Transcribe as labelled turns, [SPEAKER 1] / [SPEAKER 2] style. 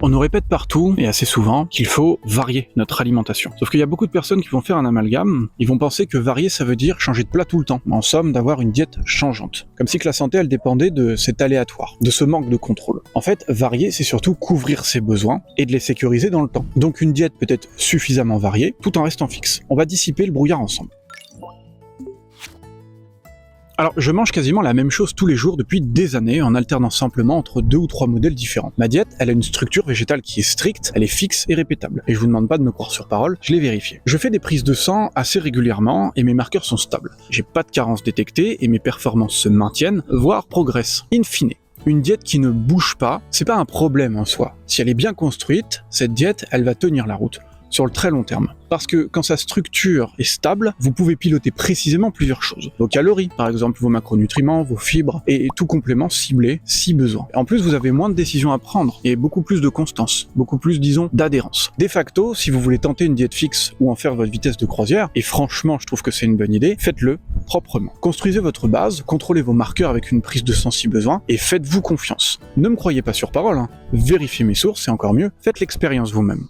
[SPEAKER 1] On nous répète partout, et assez souvent, qu'il faut varier notre alimentation. Sauf qu'il y a beaucoup de personnes qui vont faire un amalgame, ils vont penser que varier ça veut dire changer de plat tout le temps. En somme, d'avoir une diète changeante. Comme si que la santé elle dépendait de cet aléatoire, de ce manque de contrôle. En fait, varier c'est surtout couvrir ses besoins et de les sécuriser dans le temps. Donc une diète peut être suffisamment variée tout en restant fixe. On va dissiper le brouillard ensemble. Alors, je mange quasiment la même chose tous les jours depuis des années, en alternant simplement entre 2 ou 3 modèles différents. Ma diète, elle a une structure végétale qui est stricte, elle est fixe et répétable. Et je vous demande pas de me croire sur parole, je l'ai vérifié. Je fais des prises de sang assez régulièrement et mes marqueurs sont stables. J'ai pas de carence détectée et mes performances se maintiennent, voire progressent. In fine. Une diète qui ne bouge pas, c'est pas un problème en soi. Si elle est bien construite, cette diète, elle va tenir la route. Sur le très long terme. Parce que quand sa structure est stable, vous pouvez piloter précisément plusieurs choses. Vos calories, par exemple, vos macronutriments, vos fibres, et tout complément ciblé si besoin. En plus, vous avez moins de décisions à prendre, et beaucoup plus de constance, beaucoup plus, disons, d'adhérence. De facto, si vous voulez tenter une diète fixe ou en faire votre vitesse de croisière, et franchement, je trouve que c'est une bonne idée, faites-le proprement. Construisez votre base, contrôlez vos marqueurs avec une prise de sang si besoin, et faites-vous confiance. Ne me croyez pas sur parole, vérifiez mes sources, et encore mieux, faites l'expérience vous-même.